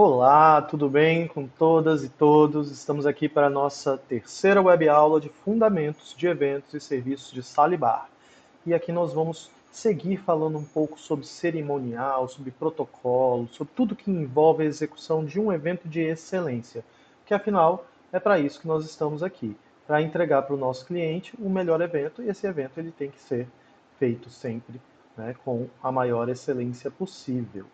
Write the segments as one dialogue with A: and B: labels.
A: Olá, tudo bem com todas e todos? Estamos aqui para a nossa terceira web aula de Fundamentos de Eventos e Serviços de Sala e Bar. E aqui nós vamos seguir falando um pouco sobre cerimonial, sobre protocolo, sobre tudo que envolve a execução de um evento de excelência. Que afinal é para isso que nós estamos aqui, para entregar para o nosso cliente o melhor evento, e esse evento ele tem que ser feito sempre, né, com a maior excelência possível.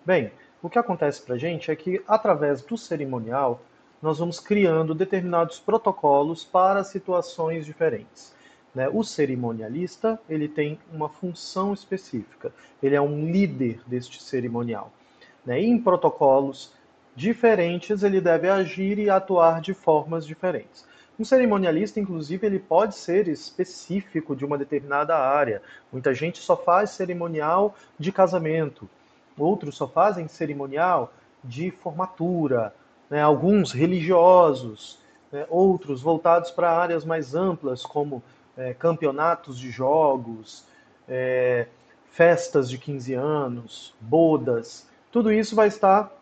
A: Bem, o que acontece para a gente é que, através do cerimonial, nós vamos criando determinados protocolos para situações diferentes. Né? O cerimonialista, ele tem uma função específica, ele é um líder deste cerimonial. Né? E em protocolos diferentes, ele deve agir e atuar de formas diferentes. Um cerimonialista, inclusive, ele pode ser específico de uma determinada área. Muita gente só faz cerimonial de casamento. Outros só fazem cerimonial de formatura, né? Alguns religiosos, né? Outros voltados para áreas mais amplas, como campeonatos de jogos, é, festas de 15 anos, bodas. Tudo isso vai estar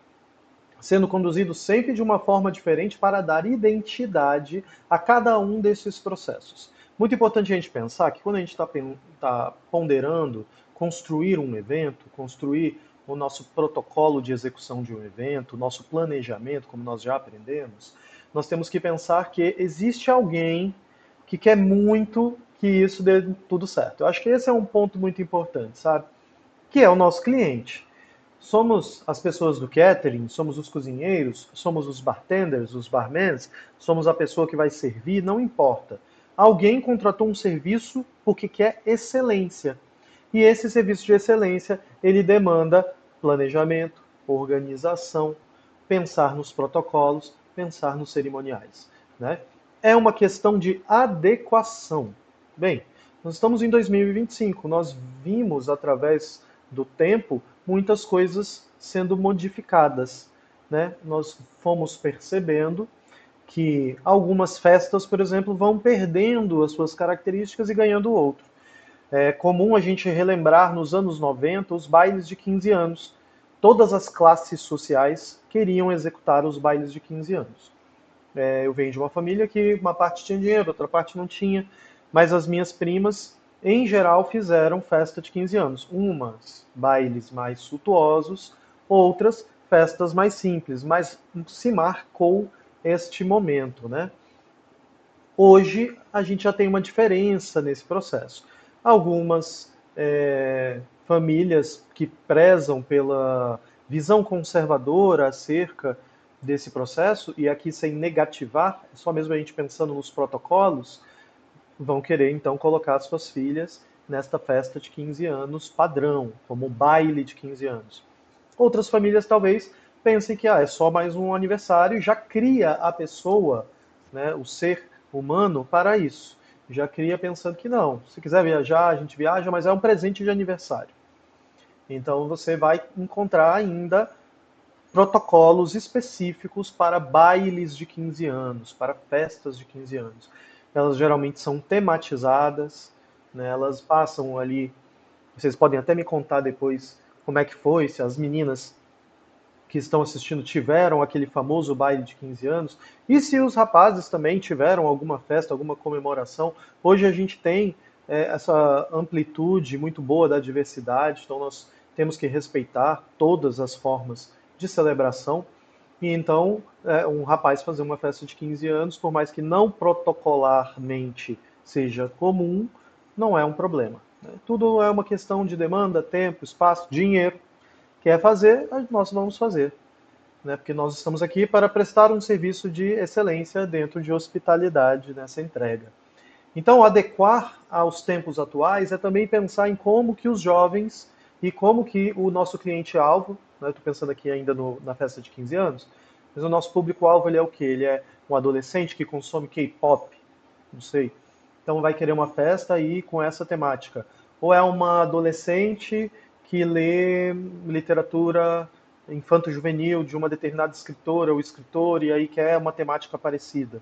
A: sendo conduzido sempre de uma forma diferente para dar identidade a cada um desses processos. Muito importante a gente pensar que quando a gente está ponderando construir um evento, construir o nosso protocolo de execução de um evento, o nosso planejamento, como nós já aprendemos, nós temos que pensar que existe alguém que quer muito que isso dê tudo certo. Eu acho que esse é um ponto muito importante, sabe? Que é o nosso cliente. Somos as pessoas do catering, somos os cozinheiros, somos os bartenders, os barmans, somos a pessoa que vai servir, não importa. Alguém contratou um serviço porque quer excelência. E esse serviço de excelência, ele demanda planejamento, organização, pensar nos protocolos, pensar nos cerimoniais. Né? É uma questão de adequação. Bem, nós estamos em 2025, nós vimos através do tempo muitas coisas sendo modificadas. Né? Nós fomos percebendo que algumas festas, por exemplo, vão perdendo as suas características e ganhando outro. É comum a gente relembrar nos anos 90 os bailes de 15 anos. Todas as classes sociais queriam executar os bailes de 15 anos. Eu venho de uma família que uma parte tinha dinheiro, outra parte não tinha, mas as minhas primas, em geral, fizeram festa de 15 anos. Umas bailes mais suntuosos, outras festas mais simples, mas se marcou este momento, né? Hoje a gente já tem uma diferença nesse processo. Algumas famílias que prezam pela visão conservadora acerca desse processo, e aqui sem negativar, só mesmo a gente pensando nos protocolos, vão querer então colocar suas filhas nesta festa de 15 anos padrão, como um baile de 15 anos. Outras famílias talvez pensem que é só mais um aniversário e já cria a pessoa, né, o ser humano para isso. Já cria pensando que não, se quiser viajar, a gente viaja, mas é um presente de aniversário. Então você vai encontrar ainda protocolos específicos para bailes de 15 anos, para festas de 15 anos. Elas geralmente são tematizadas, né, elas passam ali. Vocês podem até me contar depois como é que foi, se as meninas que estão assistindo tiveram aquele famoso baile de 15 anos, e se os rapazes também tiveram alguma festa, alguma comemoração. Hoje a gente tem essa amplitude muito boa da diversidade, então nós temos que respeitar todas as formas de celebração. E então, um rapaz fazer uma festa de 15 anos, por mais que não protocolarmente seja comum, não é um problema. Né? Tudo é uma questão de demanda, tempo, espaço, dinheiro. Quer fazer, nós vamos fazer. Né? Porque nós estamos aqui para prestar um serviço de excelência dentro de hospitalidade nessa entrega. Então, adequar aos tempos atuais é também pensar em como que os jovens e como que o nosso cliente-alvo, né, estou pensando aqui ainda na festa de 15 anos, mas o nosso público-alvo ele é o quê? Ele é um adolescente que consome K-pop, não sei. Então vai querer uma festa aí com essa temática. Ou é uma adolescente que lê literatura infanto-juvenil de uma determinada escritora ou escritor e aí quer uma temática parecida.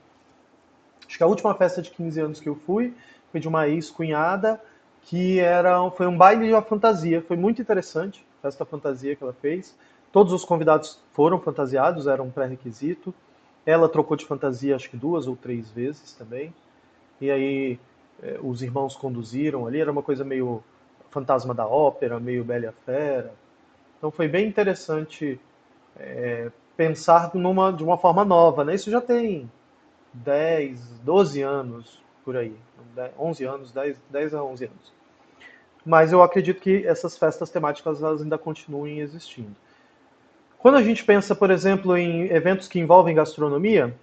A: Acho que a última festa de 15 anos que eu fui foi de uma ex-cunhada foi um baile de uma fantasia. Foi muito interessante, festa fantasia que ela fez. Todos os convidados foram fantasiados, era um pré-requisito. Ela trocou de fantasia acho que 2 ou 3 vezes também. E aí os irmãos conduziram ali, era uma coisa meio Fantasma da Ópera, meio Bela e a Fera. Então foi bem interessante pensar de uma forma nova, né? Isso já tem 10, 12 anos por aí, 11 anos, 10 a 11 anos. Mas eu acredito que essas festas temáticas elas ainda continuem existindo. Quando a gente pensa, por exemplo, em eventos que envolvem gastronomia,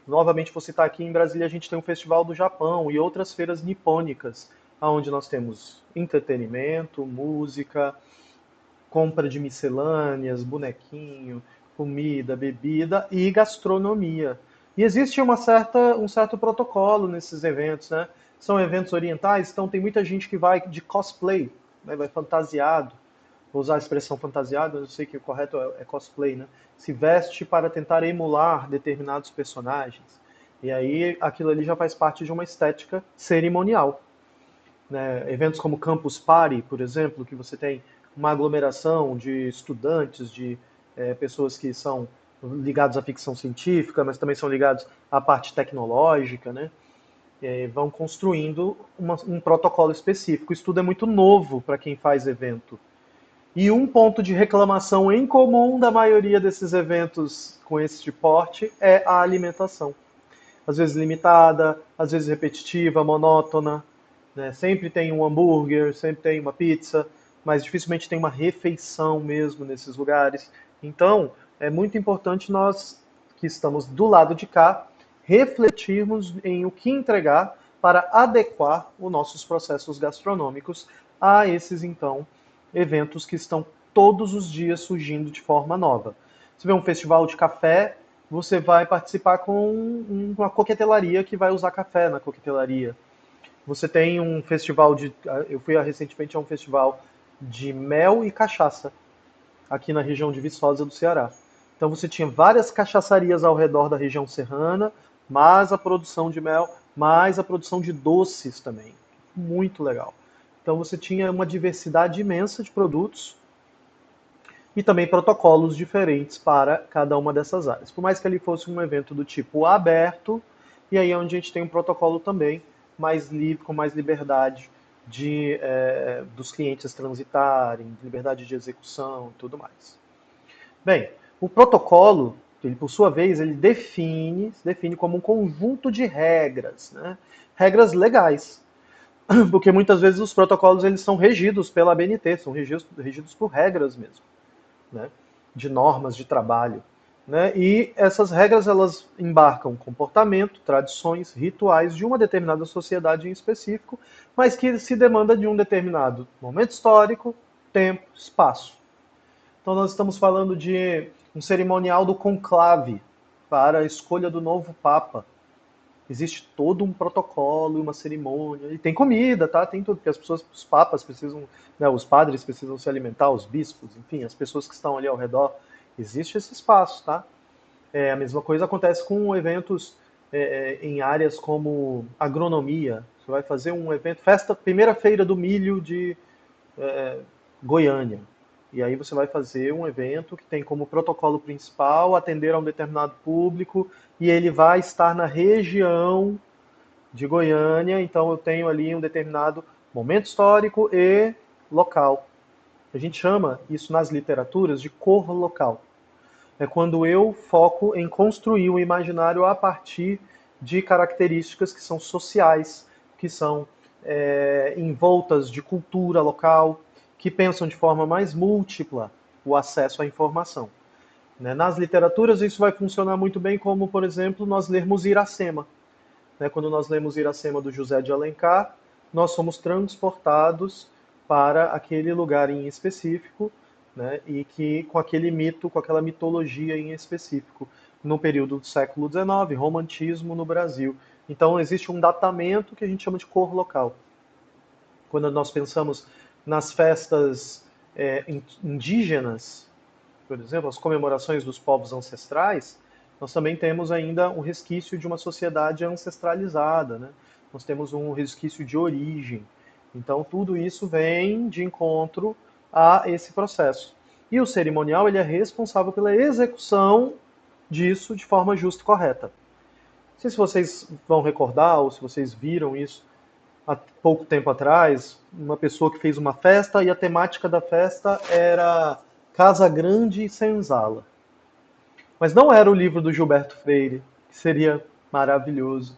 A: novamente vou citar aqui em Brasília, a gente tem o Festival do Japão e outras feiras nipônicas, onde nós temos entretenimento, música, compra de miscelâneas, bonequinho, comida, bebida e gastronomia. E existe um certo protocolo nesses eventos, né? São eventos orientais, então tem muita gente que vai de cosplay, né? Vai fantasiado. Vou usar a expressão fantasiado, mas eu sei que o correto é cosplay, né? Se veste para tentar emular determinados personagens. E aí aquilo ali já faz parte de uma estética cerimonial, né? Eventos como Campus Party, por exemplo, que você tem uma aglomeração de estudantes, de pessoas que são ligados à ficção científica, mas também são ligados à parte tecnológica, né? Vão construindo um protocolo específico. Isso tudo é muito novo para quem faz evento. E um ponto de reclamação em comum da maioria desses eventos com esse porte é a alimentação. Às vezes limitada, às vezes repetitiva, monótona, né? Sempre tem um hambúrguer, sempre tem uma pizza, mas dificilmente tem uma refeição mesmo nesses lugares. Então, é muito importante nós, que estamos do lado de cá, refletirmos em o que entregar para adequar os nossos processos gastronômicos a esses, então, eventos que estão todos os dias surgindo de forma nova. Você vê um festival de café, você vai participar com uma coquetelaria que vai usar café na coquetelaria. Você tem um festival de. Eu fui recentemente a um festival de mel e cachaça, aqui na região de Viçosa do Ceará. Então você tinha várias cachaçarias ao redor da região serrana, mais a produção de mel, mais a produção de doces também. Muito legal. Então você tinha uma diversidade imensa de produtos e também protocolos diferentes para cada uma dessas áreas. Por mais que ele fosse um evento do tipo aberto, e aí é onde a gente tem um protocolo também mais livre, com mais liberdade dos clientes transitarem, liberdade de execução e tudo mais. Bem, o protocolo, ele, por sua vez, ele define como um conjunto de regras, né? Regras legais, porque muitas vezes os protocolos eles são regidos pela ABNT, são regidos por regras mesmo, né, de normas de trabalho. Né, e essas regras elas embarcam comportamento, tradições, rituais de uma determinada sociedade em específico, mas que se demanda de um determinado momento histórico, tempo, espaço. Então nós estamos falando de um cerimonial do conclave para a escolha do novo papa. Existe todo um protocolo, uma cerimônia, e tem comida, tá? Tem tudo, porque as pessoas, os papas precisam, né, os padres precisam se alimentar, os bispos, enfim, as pessoas que estão ali ao redor. Existe esse espaço, tá? A mesma coisa acontece com eventos em áreas como agronomia. Você vai fazer um evento, primeira feira do milho de Goiânia. E aí você vai fazer um evento que tem como protocolo principal atender a um determinado público e ele vai estar na região de Goiânia, então eu tenho ali um determinado momento histórico e local. A gente chama isso nas literaturas de cor local. É quando eu foco em construir o imaginário a partir de características que são sociais, que são envoltas de cultura local, que pensam de forma mais múltipla o acesso à informação. Né? Nas literaturas, isso vai funcionar muito bem, como, por exemplo, nós lermos Iracema. Né? Quando nós lemos Iracema do José de Alencar, nós somos transportados para aquele lugar em específico, né? E que com aquele mito, com aquela mitologia em específico, no período do século XIX, romantismo no Brasil. Então existe um datamento que a gente chama de cor local. Quando nós pensamos nas festas indígenas, por exemplo, as comemorações dos povos ancestrais, nós também temos ainda um resquício de uma sociedade ancestralizada, né? Nós temos um resquício de origem. Então, tudo isso vem de encontro a esse processo. E o cerimonial ele é responsável pela execução disso de forma justa e correta. Não sei se vocês vão recordar ou se vocês viram isso há pouco tempo atrás, uma pessoa que fez uma festa e a temática da festa era Casa Grande e Senzala. Mas não era o livro do Gilberto Freire, que seria maravilhoso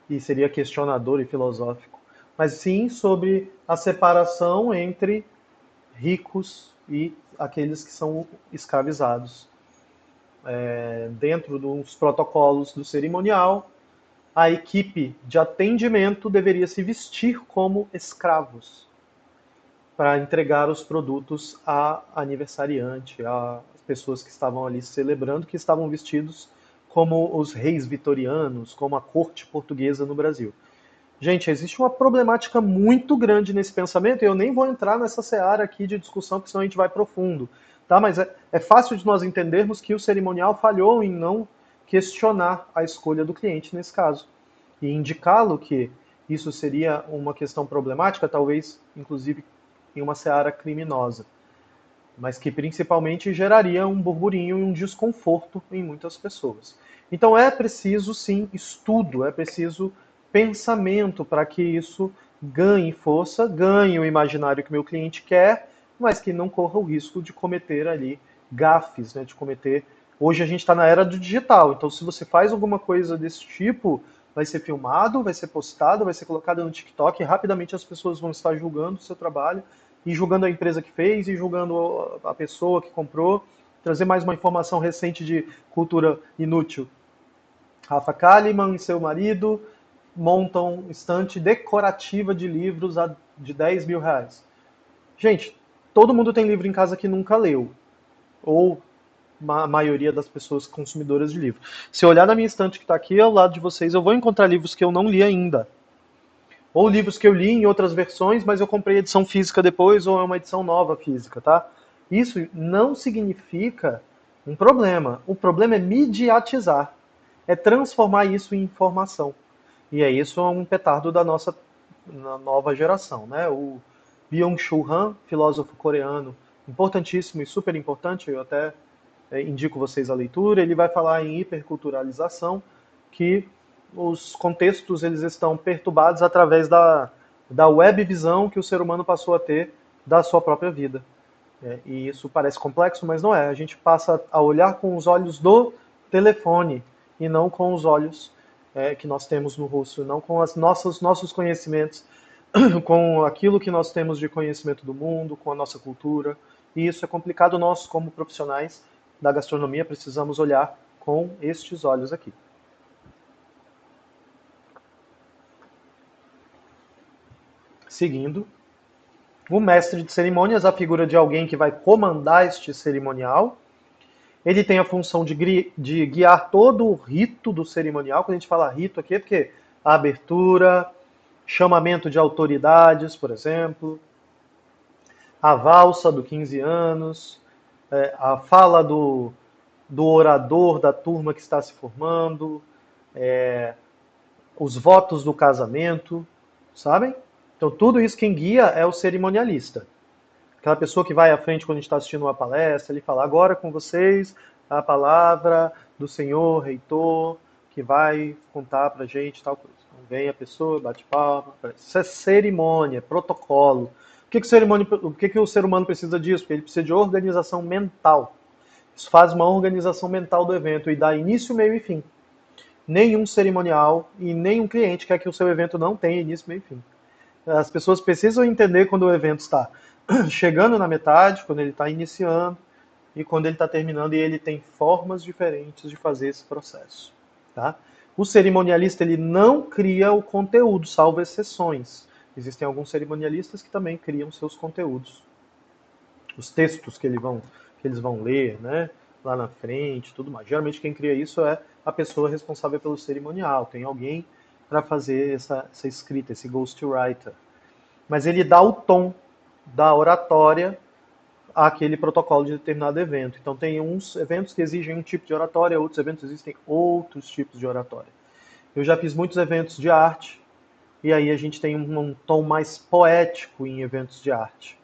A: e seria questionador e filosófico, mas sim sobre a separação entre ricos e aqueles que são escravizados. Dentro dos protocolos do cerimonial, a equipe de atendimento deveria se vestir como escravos para entregar os produtos a aniversariante, às pessoas que estavam ali celebrando, que estavam vestidos como os reis vitorianos, como a corte portuguesa no Brasil. Gente, existe uma problemática muito grande nesse pensamento, e eu nem vou entrar nessa seara aqui de discussão, porque senão a gente vai profundo. Tá? Mas é fácil de nós entendermos que o cerimonial falhou em não questionar a escolha do cliente nesse caso. E indicá-lo que isso seria uma questão problemática, talvez, inclusive, em uma seara criminosa, mas que principalmente geraria um burburinho e um desconforto em muitas pessoas. Então é preciso, sim, estudo, é preciso pensamento para que isso ganhe força, ganhe o imaginário que meu cliente quer, mas que não corra o risco de cometer ali gafes, né, de cometer. Hoje a gente está na era do digital, então se você faz alguma coisa desse tipo, vai ser filmado, vai ser postado, vai ser colocado no TikTok, e rapidamente as pessoas vão estar julgando o seu trabalho, e julgando a empresa que fez, e julgando a pessoa que comprou. Trazer mais uma informação recente de cultura inútil. Rafa Kalimann e seu marido montam estante decorativa de livros de 10 mil reais. Gente, todo mundo tem livro em casa que nunca leu. Ou a maioria das pessoas consumidoras de livro. Se eu olhar na minha estante que está aqui ao lado de vocês, eu vou encontrar livros que eu não li ainda. Ou livros que eu li em outras versões, mas eu comprei edição física depois, ou é uma edição nova física, tá? Isso não significa um problema. O problema é mediatizar. É transformar isso em informação. E é isso um petardo da nossa nova geração, né? O Byung-Chul Han, filósofo coreano, importantíssimo e super importante, eu até indico vocês a leitura, ele vai falar em hiperculturalização, que os contextos eles estão perturbados através da web visão que o ser humano passou a ter da sua própria vida. E isso parece complexo, mas não é. A gente passa a olhar com os olhos do telefone e não com os olhos que nós temos no rosto, não com os nossos conhecimentos, com aquilo que nós temos de conhecimento do mundo, com a nossa cultura. E isso é complicado. Nós, como profissionais da gastronomia, precisamos olhar com estes olhos aqui. Seguindo, o mestre de cerimônias, a figura de alguém que vai comandar este cerimonial. Ele tem a função de guiar todo o rito do cerimonial. Quando a gente fala rito aqui, é porque a abertura, chamamento de autoridades, por exemplo, a valsa do 15 anos, a fala do orador da turma que está se formando, os votos do casamento, sabem? Então, tudo isso quem guia é o cerimonialista. Aquela pessoa que vai à frente quando a gente está assistindo uma palestra, ele fala, agora com vocês a palavra do senhor reitor, que vai contar pra gente tal coisa. Então, vem a pessoa, bate palma. Isso é cerimônia, é protocolo. O que o ser humano precisa disso? Porque ele precisa de organização mental. Isso faz uma organização mental do evento e dá início, meio e fim. Nenhum cerimonial e nenhum cliente quer que o seu evento não tenha início, meio e fim. As pessoas precisam entender quando o evento está chegando na metade, quando ele está iniciando e quando ele está terminando, e ele tem formas diferentes de fazer esse processo. Tá? O cerimonialista ele não cria o conteúdo, salvo exceções. Existem alguns cerimonialistas que também criam seus conteúdos. Os textos que eles vão ler, né, lá na frente, tudo mais. Geralmente quem cria isso é a pessoa responsável pelo cerimonial. Tem alguém para fazer essa escrita, esse ghostwriter. Mas ele dá o tom da oratória àquele protocolo de determinado evento. Então tem uns eventos que exigem um tipo de oratória, outros eventos existem outros tipos de oratória. Eu já fiz muitos eventos de arte, e aí a gente tem um tom mais poético em eventos de arte.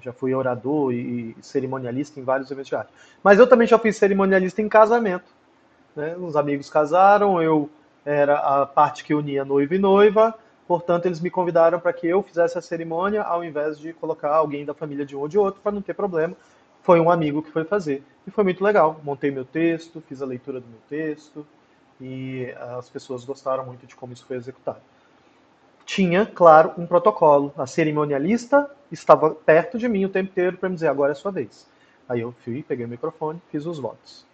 A: Já fui orador e cerimonialista em vários eventos de arte. Mas eu também já fui cerimonialista em casamento, né? Os amigos casaram, eu era a parte que unia noivo e noiva, portanto eles me convidaram para que eu fizesse a cerimônia ao invés de colocar alguém da família de um ou de outro para não ter problema. Foi um amigo que foi fazer e foi muito legal. Montei meu texto, fiz a leitura do meu texto e as pessoas gostaram muito de como isso foi executado. Tinha, claro, um protocolo. A cerimonialista estava perto de mim o tempo inteiro para me dizer, agora é a sua vez. Aí eu fui, peguei o microfone, fiz os votos.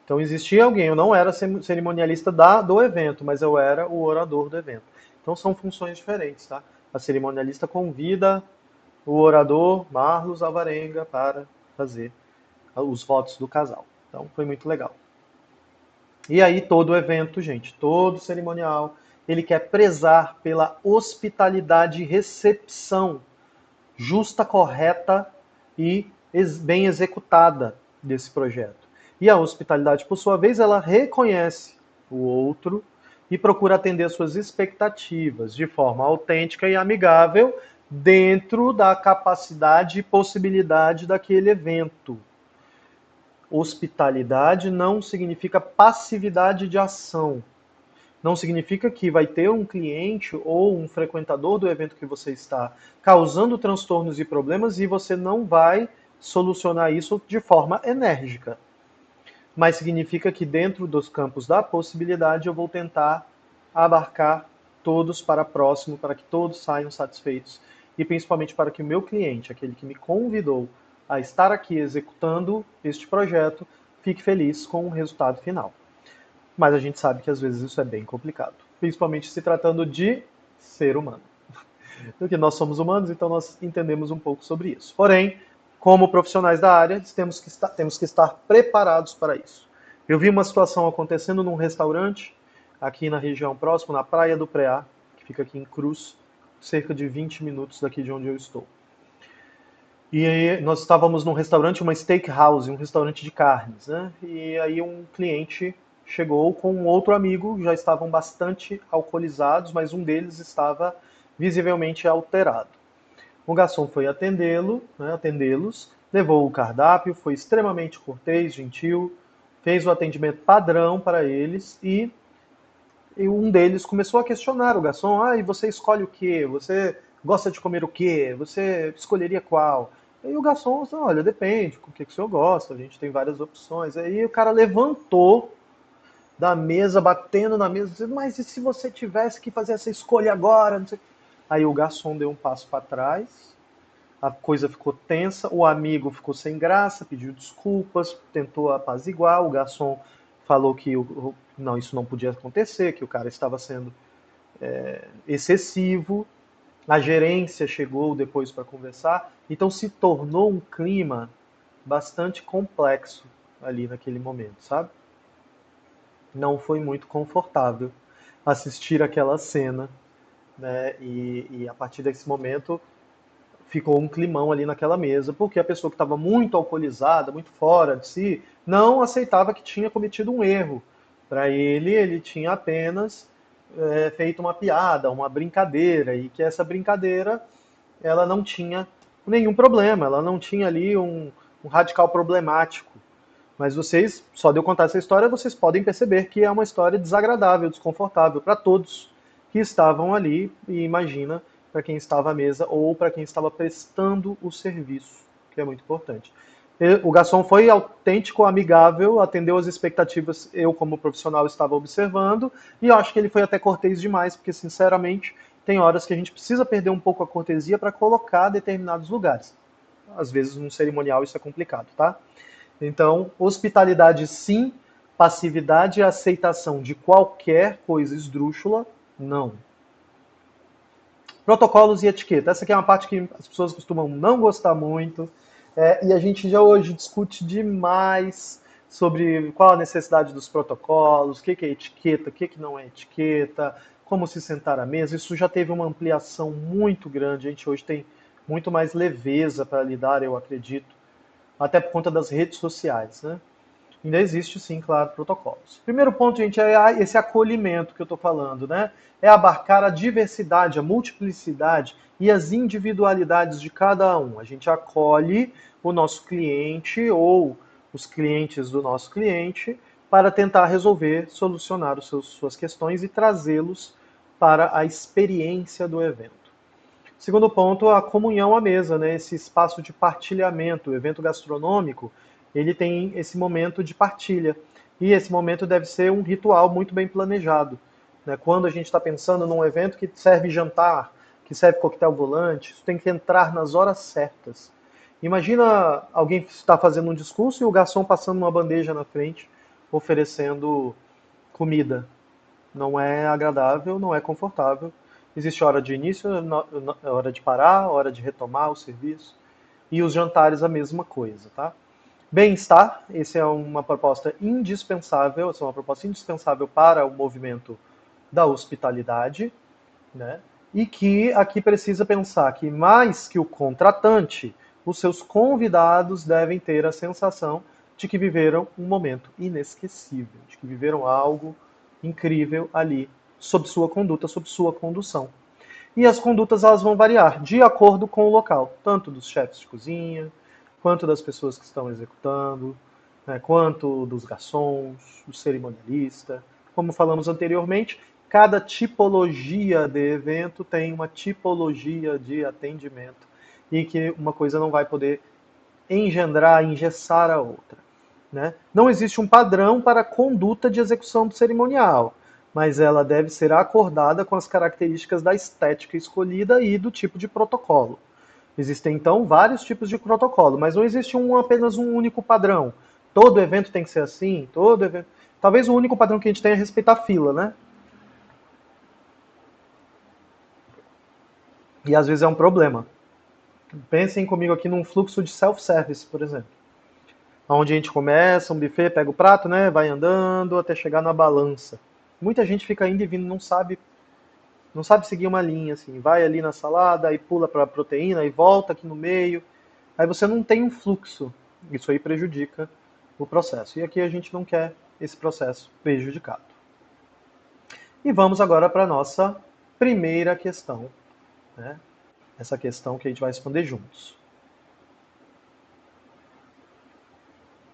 A: Então existia alguém, eu não era cerimonialista do evento, mas eu era o orador do evento. Então são funções diferentes, tá? A cerimonialista convida o orador, Marlos Alvarenga, para fazer os votos do casal. Então foi muito legal. E aí todo evento, gente, todo cerimonial, ele quer prezar pela hospitalidade e recepção justa, correta e bem executada desse projeto. E a hospitalidade, por sua vez, ela reconhece o outro e procura atender suas expectativas de forma autêntica e amigável dentro da capacidade e possibilidade daquele evento. Hospitalidade não significa passividade de ação. Não significa que vai ter um cliente ou um frequentador do evento que você está causando transtornos e problemas e você não vai solucionar isso de forma enérgica. Mas significa que dentro dos campos da possibilidade eu vou tentar abarcar todos para próximo, para que todos saiam satisfeitos e principalmente para que o meu cliente, aquele que me convidou a estar aqui executando este projeto, fique feliz com o resultado final. Mas a gente sabe que às vezes isso é bem complicado, principalmente se tratando de ser humano. Porque nós somos humanos, então nós entendemos um pouco sobre isso. Porém, como profissionais da área, temos que estar preparados para isso. Eu vi uma situação acontecendo num restaurante, aqui na região próxima, na Praia do Preá, que fica aqui em Cruz, cerca de 20 minutos daqui de onde eu estou. E aí nós estávamos num restaurante, uma steakhouse, um restaurante de carnes, né? E aí um cliente chegou com um outro amigo, já estavam bastante alcoolizados, mas um deles estava visivelmente alterado. O garçom foi atendê-lo, né, atendê-los, levou o cardápio, foi extremamente cortês, gentil, fez o atendimento padrão para eles e um deles começou a questionar o garçom: ah, e você escolhe o quê? Você gosta de comer o quê? Você escolheria qual? E o garçom falou: olha, depende, com o que o senhor gosta, a gente tem várias opções. Aí o cara levantou da mesa, batendo na mesa, dizendo: mas e se você tivesse que fazer essa escolha agora? Não sei. Aí o garçom deu um passo para trás, a coisa ficou tensa, o amigo ficou sem graça, pediu desculpas, tentou apaziguar, o garçom falou que não, isso não podia acontecer, que o cara estava sendo excessivo. A gerência chegou depois para conversar, então se tornou um clima bastante complexo ali naquele momento, sabe? Não foi muito confortável assistir aquela cena, né? E a partir desse momento ficou um climão ali naquela mesa, porque a pessoa que estava muito alcoolizada, muito fora de si, não aceitava que tinha cometido um erro. Para ele, ele tinha apenas feito uma piada, uma brincadeira, e que essa brincadeira ela não tinha nenhum problema, ela não tinha ali um radical problemático. Mas vocês, só de eu contar essa história, vocês podem perceber que é uma história desagradável, desconfortável para todos que estavam ali, e imagina para quem estava à mesa ou para quem estava prestando o serviço, que é muito importante. O garçom foi autêntico, amigável, atendeu as expectativas, eu como profissional estava observando, e eu acho que ele foi até cortês demais, porque sinceramente tem horas que a gente precisa perder um pouco a cortesia para colocar determinados lugares. Às vezes num cerimonial isso é complicado, tá? Então, hospitalidade sim, passividade e aceitação de qualquer coisa esdrúxula, não. Protocolos e etiqueta. Essa aqui é uma parte que as pessoas costumam não gostar muito, e a gente já hoje discute demais sobre qual a necessidade dos protocolos, o que é etiqueta, o que não é etiqueta, como se sentar à mesa. Isso já teve uma ampliação muito grande. A gente hoje tem muito mais leveza para lidar, eu acredito, até por conta das redes sociais, né? Ainda existe, sim, claro, protocolos. Primeiro ponto, gente, é esse acolhimento que eu estou falando, né? É abarcar a diversidade, a multiplicidade e as individualidades de cada um. A gente acolhe o nosso cliente ou os clientes do nosso cliente para tentar resolver, solucionar suas questões e trazê-los para a experiência do evento. Segundo ponto, a comunhão à mesa, né? Esse espaço de partilhamento. O evento gastronômico, ele tem esse momento de partilha. E esse momento deve ser um ritual muito bem planejado, né? Quando a gente está pensando num evento que serve jantar, que serve coquetel volante, isso tem que entrar nas horas certas. Imagina alguém estar fazendo um discurso e o garçom passando uma bandeja na frente, oferecendo comida. Não é agradável, não é confortável. Existe hora de início, hora de parar, hora de retomar o serviço. E os jantares a mesma coisa, tá? Bem-estar, essa é uma proposta indispensável, essa é uma proposta indispensável para o movimento da hospitalidade, né? E que aqui precisa pensar que mais que o contratante, os seus convidados devem ter a sensação de que viveram um momento inesquecível, de que viveram algo incrível ali, sob sua conduta, sob sua condução. E as condutas elas vão variar de acordo com o local, tanto dos chefes de cozinha, quanto das pessoas que estão executando, né, quanto dos garçons, do cerimonialista. Como falamos anteriormente, cada tipologia de evento tem uma tipologia de atendimento e que uma coisa não vai poder engendrar, engessar a outra. Né? Não existe um padrão para a conduta de execução do cerimonial, mas ela deve ser acordada com as características da estética escolhida e do tipo de protocolo. Existem, então, vários tipos de protocolo, mas não existe apenas um único padrão. Todo evento tem que ser assim, todo evento... Talvez o único padrão que a gente tenha é respeitar a fila, né? E às vezes é um problema. Pensem comigo aqui num fluxo de self-service, por exemplo. Onde a gente começa, um buffet, pega o prato, né? Vai andando até chegar na balança. Muita gente fica indo e vindo, não sabe seguir uma linha, assim. Vai ali na salada, aí pula para a proteína, aí volta aqui no meio. Aí você não tem um fluxo. Isso aí prejudica o processo. E aqui a gente não quer esse processo prejudicado. E vamos agora para a nossa primeira questão, né? Essa questão que a gente vai responder juntos.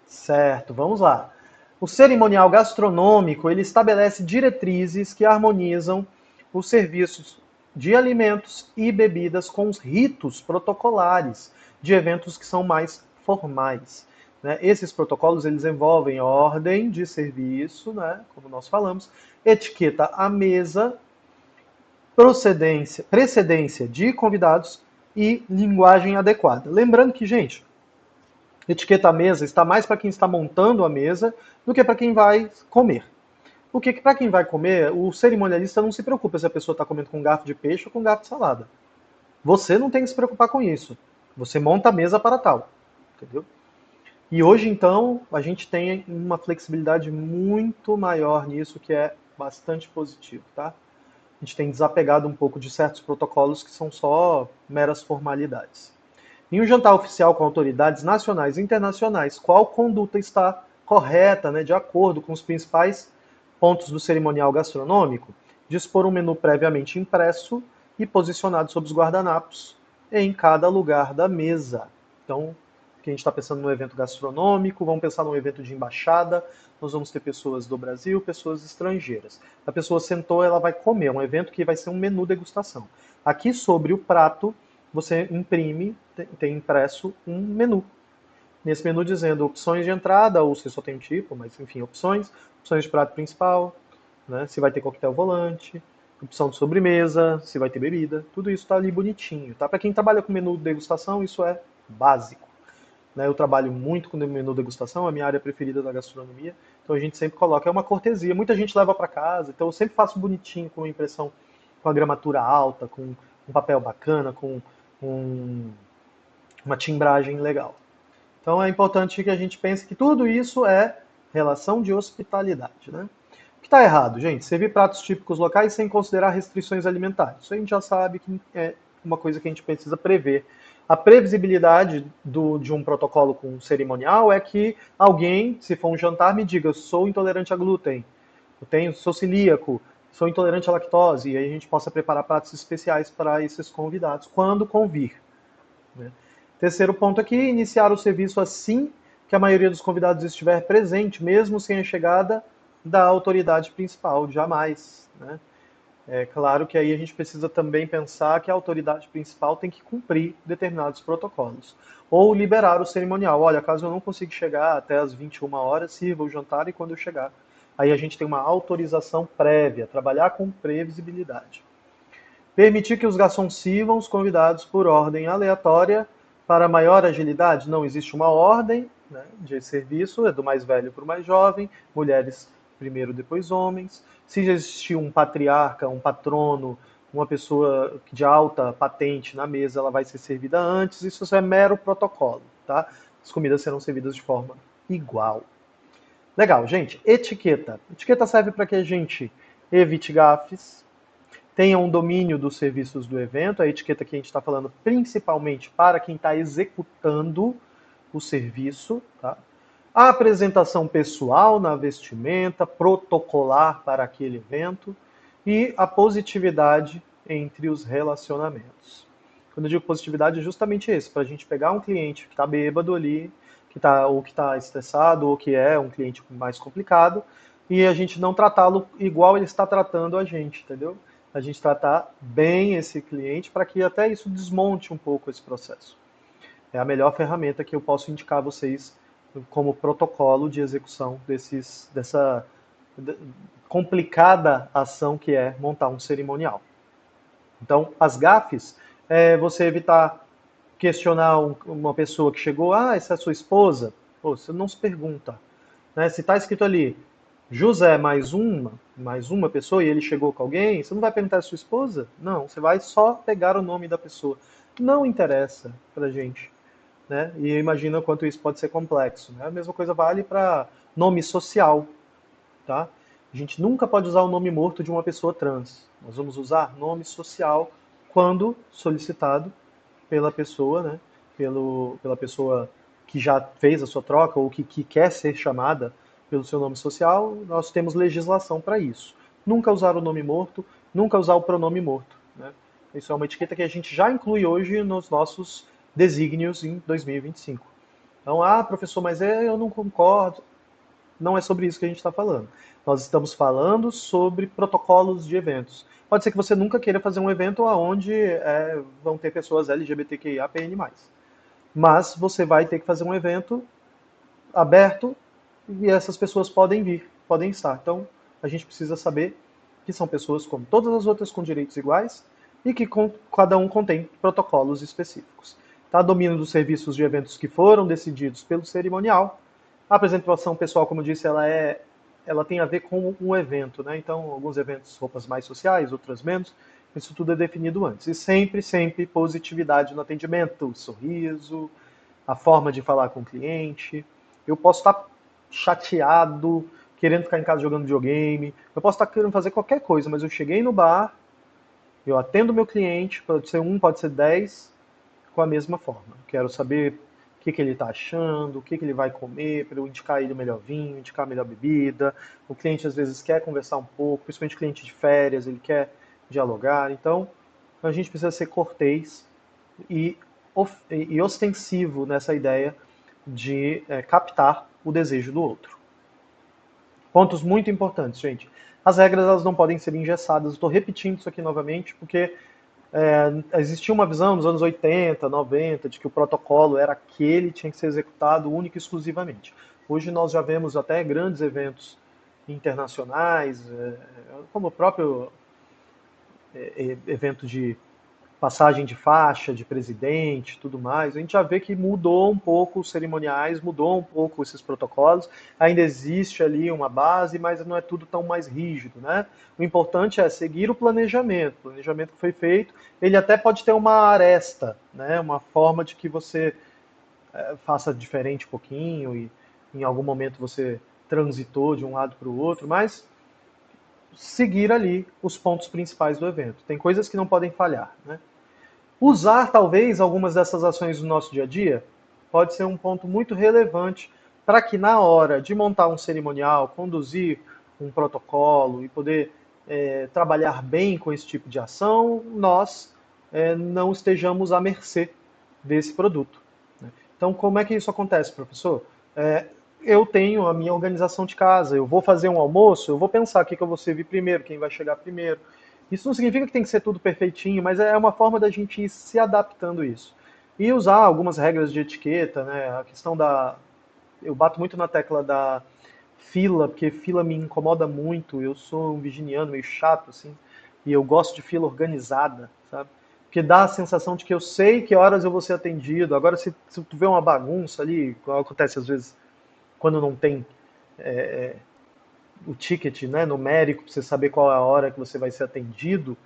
A: Certo, vamos lá. O cerimonial gastronômico, ele estabelece diretrizes que harmonizam os serviços de alimentos e bebidas com os ritos protocolares de eventos que são mais formais. Né? Esses protocolos eles envolvem ordem de serviço, né? Como nós falamos, etiqueta à mesa, precedência de convidados e linguagem adequada. Lembrando que, gente, etiqueta à mesa está mais para quem está montando a mesa do que para quem vai comer. Porque para quem vai comer, o cerimonialista não se preocupa se a pessoa está comendo com garfo de peixe ou com garfo de salada. Você não tem que se preocupar com isso. Você monta a mesa para tal. Entendeu? E hoje, então, a gente tem uma flexibilidade muito maior nisso, que é bastante positivo, tá? A gente tem desapegado um pouco de certos protocolos que são só meras formalidades. Em um jantar oficial com autoridades nacionais e internacionais, qual conduta está correta, né, de acordo com os principais pontos do cerimonial gastronômico? Dispor um menu previamente impresso e posicionado sob os guardanapos em cada lugar da mesa. Então, que a gente está pensando num evento gastronômico, vamos pensar num evento de embaixada, nós vamos ter pessoas do Brasil, pessoas estrangeiras. A pessoa sentou, ela vai comer, é um evento que vai ser um menu degustação. Aqui sobre o prato, você imprime, tem impresso um menu. Nesse menu dizendo opções de entrada, ou se só tem um tipo, mas enfim, opções de prato principal, né? Se vai ter coquetel volante, opção de sobremesa, se vai ter bebida, tudo isso está ali bonitinho, tá? Para quem trabalha com menu de degustação, isso é básico. Né? Eu trabalho muito com o menu degustação, é a minha área preferida da gastronomia, então a gente sempre coloca, é uma cortesia, muita gente leva para casa, então eu sempre faço bonitinho, com uma impressão, com a gramatura alta, com um papel bacana, com um, uma timbragem legal. Então é importante que a gente pense que tudo isso é relação de hospitalidade. Né? O que está errado, gente? Servir pratos típicos locais sem considerar restrições alimentares. Isso a gente já sabe que uma coisa que a gente precisa prever. A previsibilidade de um protocolo com um cerimonial é que alguém, se for um jantar, me diga: eu sou intolerante a glúten, sou celíaco, sou intolerante à lactose, e aí a gente possa preparar pratos especiais para esses convidados, quando convir. Né? Terceiro ponto aqui, iniciar o serviço assim que a maioria dos convidados estiver presente, mesmo sem a chegada da autoridade principal, jamais. Né? É claro que aí a gente precisa também pensar que a autoridade principal tem que cumprir determinados protocolos. Ou liberar o cerimonial. Olha, caso eu não consiga chegar até as 21 horas, sirva o jantar e quando eu chegar. Aí a gente tem uma autorização prévia, trabalhar com previsibilidade. Permitir que os garçons sirvam os convidados por ordem aleatória para maior agilidade. Não existe uma ordem, né, de serviço, é do mais velho para o mais jovem, mulheres primeiro, depois homens. Se existir um patriarca, um patrono, uma pessoa de alta patente na mesa, ela vai ser servida antes. Isso é mero protocolo, tá? As comidas serão servidas de forma igual. Legal, gente. Etiqueta. Etiqueta serve para que a gente evite gafes, tenha um domínio dos serviços do evento. A etiqueta que a gente está falando principalmente para quem está executando o serviço. Tá? A apresentação pessoal na vestimenta, protocolar para aquele evento e a positividade entre os relacionamentos. Quando eu digo positividade, é justamente isso, para a gente pegar um cliente que está bêbado ali, ou que está estressado, ou que é um cliente mais complicado, e a gente não tratá-lo igual ele está tratando a gente, entendeu? A gente tratar bem esse cliente para que até isso desmonte um pouco esse processo. É a melhor ferramenta que eu posso indicar a vocês como protocolo de execução dessa complicada ação que é montar um cerimonial. Então, as gafes, você evitar questionar uma pessoa que chegou: ah, essa é a sua esposa? Pô, você não se pergunta. Né? Se está escrito ali, José mais uma pessoa, e ele chegou com alguém, você não vai perguntar: é sua esposa? Não, você vai só pegar o nome da pessoa. Não interessa pra gente. Né? E imagina o quanto isso pode ser complexo. Né? A mesma coisa vale para nome social. Tá? A gente nunca pode usar o nome morto de uma pessoa trans. Nós vamos usar nome social quando solicitado pela pessoa, né? Pela pessoa que já fez a sua troca ou que quer ser chamada pelo seu nome social. Nós temos legislação para isso. Nunca usar o nome morto, nunca usar o pronome morto. Né? Isso é uma etiqueta que a gente já inclui hoje nos nossos desígnios em 2025. Então, professor, mas eu não concordo. Não é sobre isso que a gente está falando. Nós estamos falando sobre protocolos de eventos. Pode ser que você nunca queira fazer um evento onde vão ter pessoas LGBTQIAPN+. Mas você vai ter que fazer um evento aberto e essas pessoas podem vir, podem estar. Então, a gente precisa saber que são pessoas como todas as outras com direitos iguais e que cada um contém protocolos específicos. Tá? Domínio dos serviços de eventos que foram decididos pelo cerimonial. A apresentação pessoal, como eu disse, ela tem a ver com um evento, né? Então, alguns eventos, roupas mais sociais, outras menos. Isso tudo é definido antes. E sempre, sempre positividade no atendimento, sorriso, a forma de falar com o cliente. Eu posso estar chateado, querendo ficar em casa jogando videogame. Eu posso estar querendo fazer qualquer coisa, mas eu cheguei no bar, eu atendo meu cliente, pode ser um, pode ser 10, com a mesma forma. Quero saber o que ele está achando, o que ele vai comer, para eu indicar ele o melhor vinho, indicar a melhor bebida. O cliente às vezes quer conversar um pouco, principalmente o cliente de férias, ele quer dialogar. Então, a gente precisa ser cortês e, e ostensivo nessa ideia de captar o desejo do outro. Pontos muito importantes, gente. As regras elas não podem ser engessadas. Estou repetindo isso aqui novamente porque existia uma visão nos anos 80, 90, de que o protocolo era aquele que tinha que ser executado único e exclusivamente. Hoje nós já vemos até grandes eventos internacionais, como o próprio evento de passagem de faixa de presidente, tudo mais. A gente já vê que mudou um pouco os cerimoniais, mudou um pouco esses protocolos. Ainda existe ali uma base, mas não é tudo tão mais rígido, né? O importante é seguir o planejamento. O planejamento que foi feito, ele até pode ter uma aresta, né? Uma forma de que você faça diferente um pouquinho e em algum momento você transitou de um lado para o outro, mas seguir ali os pontos principais do evento. Tem coisas que não podem falhar, né? Usar talvez algumas dessas ações no nosso dia a dia pode ser um ponto muito relevante para que na hora de montar um cerimonial, conduzir um protocolo e poder trabalhar bem com esse tipo de ação, nós não estejamos à mercê desse produto. Né? Então, como é que isso acontece, professor? É, eu tenho a minha organização de casa, eu vou fazer um almoço, eu vou pensar o que eu vou servir primeiro, quem vai chegar primeiro. Isso não significa que tem que ser tudo perfeitinho, mas é uma forma da gente ir se adaptando isso. E usar algumas regras de etiqueta, né? A questão da. Eu bato muito na tecla da fila, porque fila me incomoda muito. Eu sou um virginiano meio chato, assim, e eu gosto de fila organizada, sabe? Porque dá a sensação de que eu sei que horas eu vou ser atendido. Agora, se tu vê uma bagunça ali, como acontece às vezes quando não tem o ticket, né, numérico, para você saber qual é a hora que você vai ser atendido,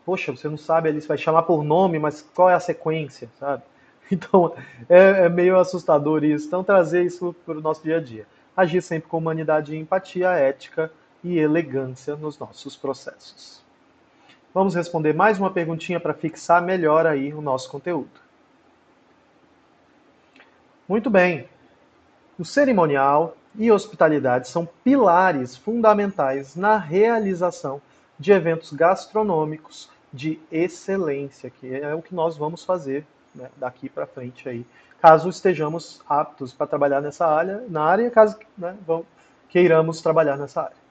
A: poxa, você não sabe ali, você vai chamar por nome, mas qual é a sequência, sabe? Então, é meio assustador isso. Então, trazer isso para o nosso dia a dia. Agir sempre com humanidade e empatia, ética e elegância nos nossos processos. Vamos responder mais uma perguntinha para fixar melhor aí o nosso conteúdo. Muito bem. O cerimonial e hospitalidade são pilares fundamentais na realização de eventos gastronômicos de excelência, que é o que nós vamos fazer, né, daqui para frente aí, caso estejamos aptos para trabalhar nessa área, caso, né, queiramos trabalhar nessa área.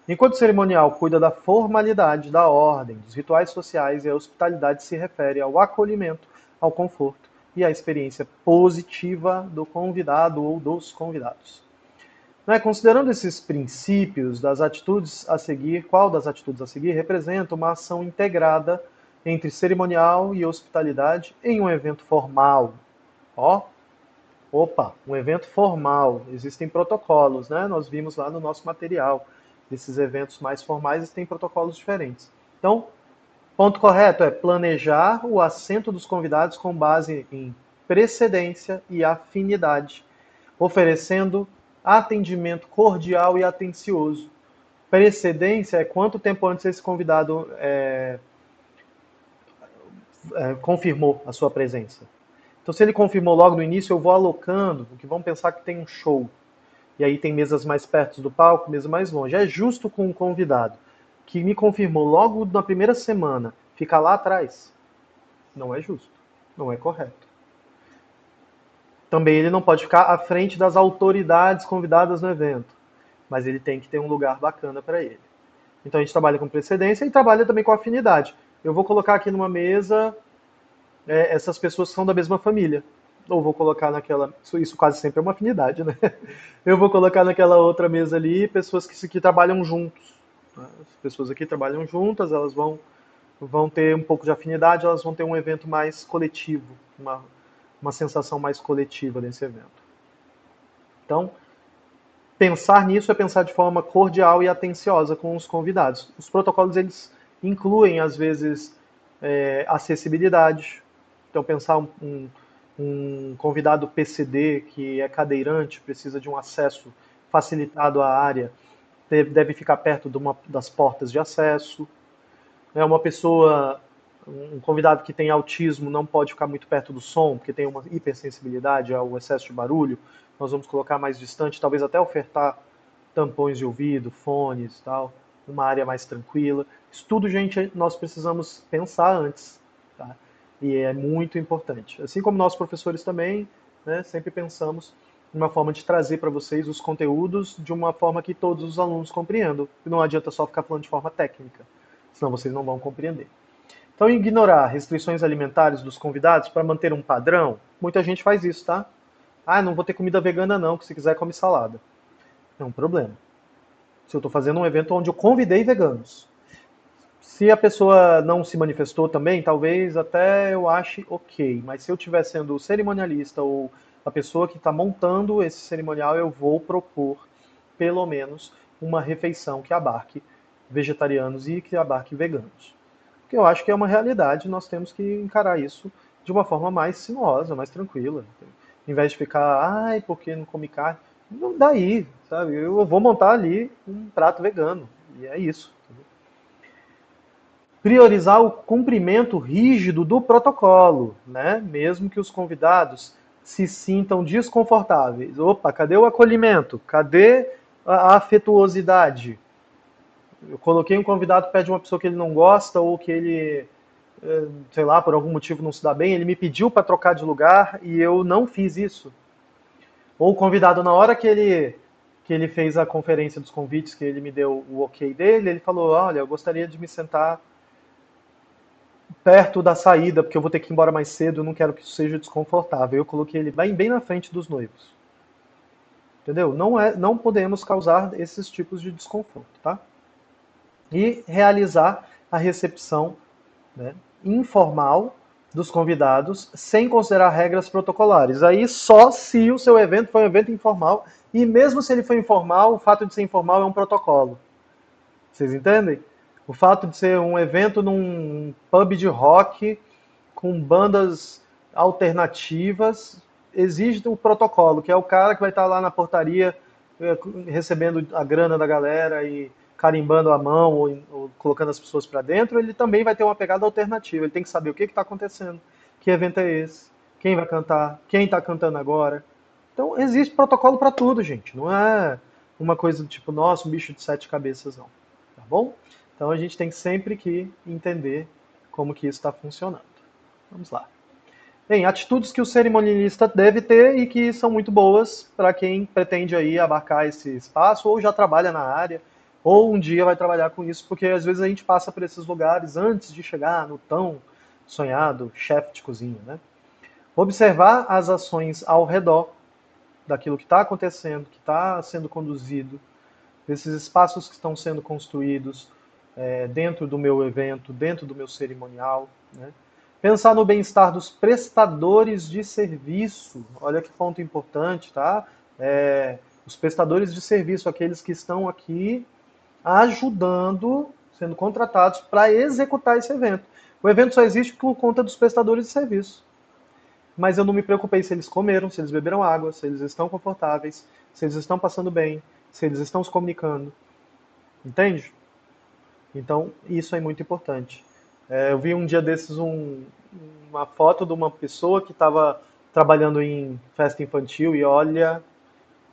A: Enquanto o cerimonial cuida da formalidade, da ordem, dos rituais sociais, e a hospitalidade se refere ao acolhimento, ao conforto e à experiência positiva do convidado ou dos convidados. Né, considerando esses princípios das atitudes a seguir, qual das atitudes a seguir representa uma ação integrada entre cerimonial e hospitalidade em um evento formal? Ó, opa, um evento formal. Existem protocolos, né? Nós vimos lá no nosso material. Esses eventos mais formais têm protocolos diferentes. Então, ponto correto é planejar o assento dos convidados com base em precedência e afinidade, oferecendo atendimento cordial e atencioso. Precedência é quanto tempo antes esse convidado confirmou a sua presença. Então, se ele confirmou logo no início, eu vou alocando, porque vamos pensar que tem um show. E aí tem mesas mais perto do palco, mesa mais longe. É justo com um convidado que me confirmou logo na primeira semana ficar lá atrás? Não é justo, não é correto. Também ele não pode ficar à frente das autoridades convidadas no evento, mas ele tem que ter um lugar bacana para ele. Então a gente trabalha com precedência e trabalha também com afinidade. Eu vou colocar aqui numa mesa essas pessoas que são da mesma família. Ou vou colocar naquela. Isso quase sempre é uma afinidade, né? Eu vou colocar naquela outra mesa ali pessoas que trabalham juntos. As pessoas aqui trabalham juntas, elas vão ter um pouco de afinidade, elas vão ter um evento mais coletivo, uma sensação mais coletiva desse evento. Então, pensar nisso é pensar de forma cordial e atenciosa com os convidados. Os protocolos eles incluem às vezes acessibilidade. Então pensar um convidado PCD que é cadeirante precisa de um acesso facilitado à área, deve ficar perto de uma das portas de acesso. Uma pessoa, um convidado que tem autismo não pode ficar muito perto do som, porque tem uma hipersensibilidade ao excesso de barulho. Nós vamos colocar mais distante, talvez até ofertar tampões de ouvido, fones, tal, uma área mais tranquila. Isso tudo, gente, nós precisamos pensar antes, tá? E é muito importante. Assim como nós professores também, né, sempre pensamos em uma forma de trazer para vocês os conteúdos de uma forma que todos os alunos compreendam. E não adianta só ficar falando de forma técnica, senão vocês não vão compreender. Então, ignorar restrições alimentares dos convidados para manter um padrão, muita gente faz isso, tá? Ah, não vou ter comida vegana não, que se quiser come salada. É um problema. Se eu estou fazendo um evento onde eu convidei veganos. Se a pessoa não se manifestou também, talvez até eu ache ok. Mas se eu estiver sendo o cerimonialista ou a pessoa que está montando esse cerimonial, eu vou propor, pelo menos, uma refeição que abarque vegetarianos e que abarque veganos. Porque eu acho que é uma realidade, nós temos que encarar isso de uma forma mais sinuosa, mais tranquila. Em vez de ficar, ai, porque não come carne? Não, daí, sabe? Eu vou montar ali um prato vegano. E é isso. Priorizar o cumprimento rígido do protocolo, né? Mesmo que os convidados se sintam desconfortáveis. Opa, cadê o acolhimento? Cadê a afetuosidade? Eu coloquei um convidado perto de uma pessoa que ele não gosta ou que ele, sei lá, por algum motivo não se dá bem, ele me pediu para trocar de lugar e eu não fiz isso. Ou o convidado, na hora que ele fez a conferência dos convites, que ele me deu o ok dele, ele falou, olha, eu gostaria de me sentar perto da saída, porque eu vou ter que ir embora mais cedo, eu não quero que isso seja desconfortável. Eu coloquei ele bem na frente dos noivos. Entendeu? Não podemos causar esses tipos de desconforto, tá? E realizar a recepção, né, informal dos convidados, sem considerar regras protocolares. Aí só se o seu evento foi um evento informal, e mesmo se ele for informal, o fato de ser informal é um protocolo. Vocês entendem? O fato de ser um evento num pub de rock com bandas alternativas exige um protocolo, que é o cara que vai estar lá na portaria recebendo a grana da galera e carimbando a mão ou colocando as pessoas para dentro, ele também vai ter uma pegada alternativa. Ele tem que saber o que está acontecendo, que evento é esse, quem vai cantar, quem está cantando agora. Então existe protocolo para tudo, gente. Não é uma coisa do tipo, nossa, um bicho de sete cabeças, não. Tá bom? Então a gente tem sempre que entender como que isso está funcionando. Vamos lá. Bem, atitudes que o cerimonialista deve ter e que são muito boas para quem pretende aí abarcar esse espaço ou já trabalha na área ou um dia vai trabalhar com isso, porque às vezes a gente passa por esses lugares antes de chegar no tão sonhado chefe de cozinha, né? Observar as ações ao redor daquilo que está acontecendo, que está sendo conduzido, desses espaços que estão sendo construídos dentro do meu evento, dentro do meu cerimonial, né? Pensar no bem-estar dos prestadores de serviço. Olha que ponto importante, tá? Os prestadores de serviço, aqueles que estão aqui ajudando, sendo contratados para executar esse evento. O evento só existe por conta dos prestadores de serviço. Mas eu não me preocupei se eles comeram, se eles beberam água, se eles estão confortáveis, se eles estão passando bem, se eles estão se comunicando. Entende? Então, isso é muito importante. Eu vi um dia desses uma foto de uma pessoa que estava trabalhando em festa infantil e olha,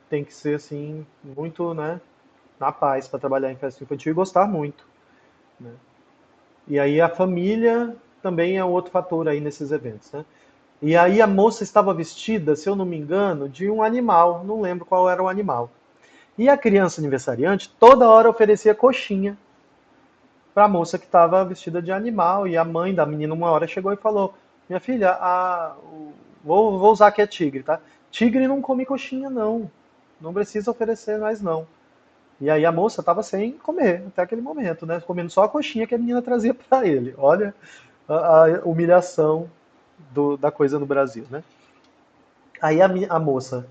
A: tem que ser assim, muito, né, na paz para trabalhar em festa infantil e gostar muito, né? E aí a família também é um outro fator aí nesses eventos, né? E aí a moça estava vestida, se eu não me engano, de um animal, não lembro qual era o animal. E a criança aniversariante toda hora oferecia coxinha para a moça que estava vestida de animal. E a mãe da menina, uma hora, chegou e falou: Minha filha, vou usar que é tigre, tá? Tigre não come coxinha, não. Não precisa oferecer mais, não. E aí a moça estava sem comer até aquele momento, né? Comendo só a coxinha que a menina trazia para ele. Olha a humilhação da coisa no Brasil, né? Aí a moça,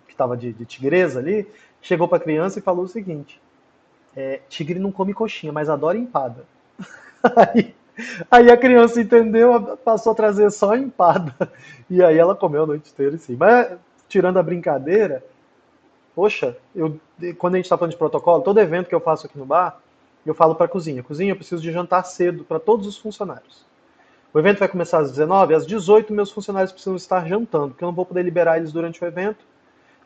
A: que estava de tigresa ali, chegou para a criança e falou o seguinte: tigre não come coxinha, mas adora empada. Aí, aí a criança entendeu, passou a trazer só empada. E aí ela comeu a noite inteira, sim. Mas, tirando a brincadeira, poxa, quando a gente está falando de protocolo, todo evento que eu faço aqui no bar, eu falo para a cozinha: Cozinha, eu preciso de jantar cedo para todos os funcionários. O evento vai começar às 19, às 18 meus funcionários precisam estar jantando, porque eu não vou poder liberar eles durante o evento.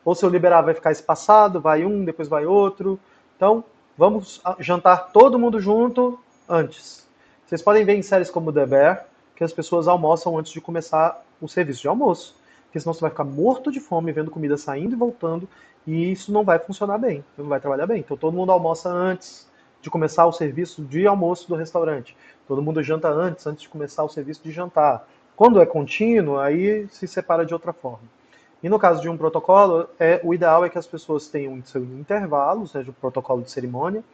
A: Ou se eu liberar, vai ficar espaçado, vai um, depois vai outro. Então, vamos jantar todo mundo junto antes. Vocês podem ver em séries como The Bear que as pessoas almoçam antes de começar o serviço de almoço. Porque senão você vai ficar morto de fome vendo comida saindo e voltando e isso não vai funcionar bem, não vai trabalhar bem. Então todo mundo almoça antes de começar o serviço de almoço do restaurante. Todo mundo janta antes de começar o serviço de jantar. Quando é contínuo, aí se separa de outra forma. E no caso de um protocolo, o ideal é que as pessoas tenham seu intervalo, ou seja, o protocolo de cerimônia.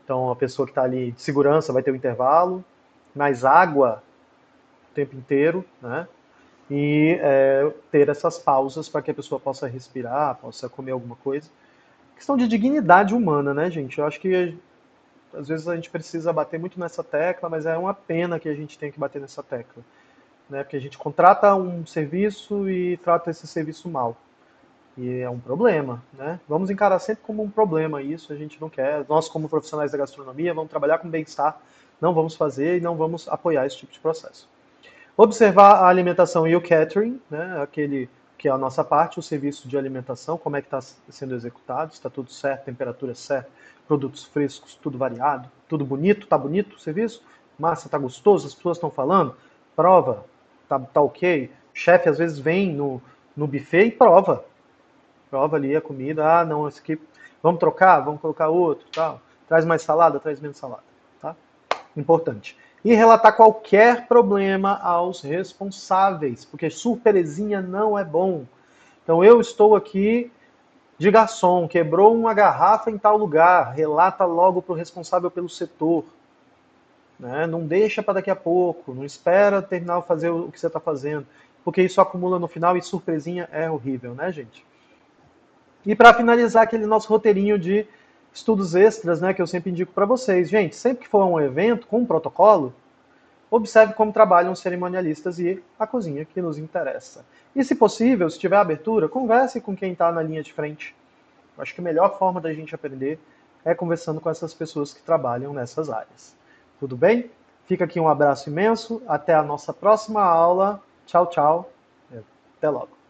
A: Então, a pessoa que está ali de segurança vai ter um intervalo, mais água o tempo inteiro, né? E ter essas pausas para que a pessoa possa respirar, possa comer alguma coisa. Questão de dignidade humana, né, gente? Eu acho que às vezes a gente precisa bater muito nessa tecla, mas é uma pena que a gente tenha que bater nessa tecla, né? Porque a gente contrata um serviço e trata esse serviço mal. E é um problema, né? Vamos encarar sempre como um problema isso, a gente não quer. Nós, como profissionais da gastronomia, vamos trabalhar com bem-estar não vamos fazer e não vamos apoiar esse tipo de processo. Observar a alimentação e o catering, né, aquele que é a nossa parte, o serviço de alimentação, como é que está sendo executado, está tudo certo, temperatura certa, produtos frescos, tudo variado, tudo bonito, está bonito o serviço, massa está gostoso, as pessoas estão falando, prova, tá ok. O chefe às vezes vem no buffet e prova ali a comida, ah não, esse aqui, vamos trocar, vamos colocar outro, tal, traz mais salada, traz menos salada, tá? Importante. E relatar qualquer problema aos responsáveis, porque surpresinha não é bom. Então eu estou aqui de garçom, quebrou uma garrafa em tal lugar, relata logo para o responsável pelo setor. Né? Não deixa para daqui a pouco, não espera terminar de fazer o que você está fazendo, porque isso acumula no final e surpresinha é horrível, né, gente? E para finalizar aquele nosso roteirinho de estudos extras, né, que eu sempre indico para vocês. Gente, sempre que for um evento com um protocolo, observe como trabalham os cerimonialistas e a cozinha que nos interessa. E, se possível, se tiver abertura, converse com quem está na linha de frente. Eu acho que a melhor forma da gente aprender é conversando com essas pessoas que trabalham nessas áreas. Tudo bem? Fica aqui um abraço imenso. Até a nossa próxima aula. Tchau, tchau. Até logo.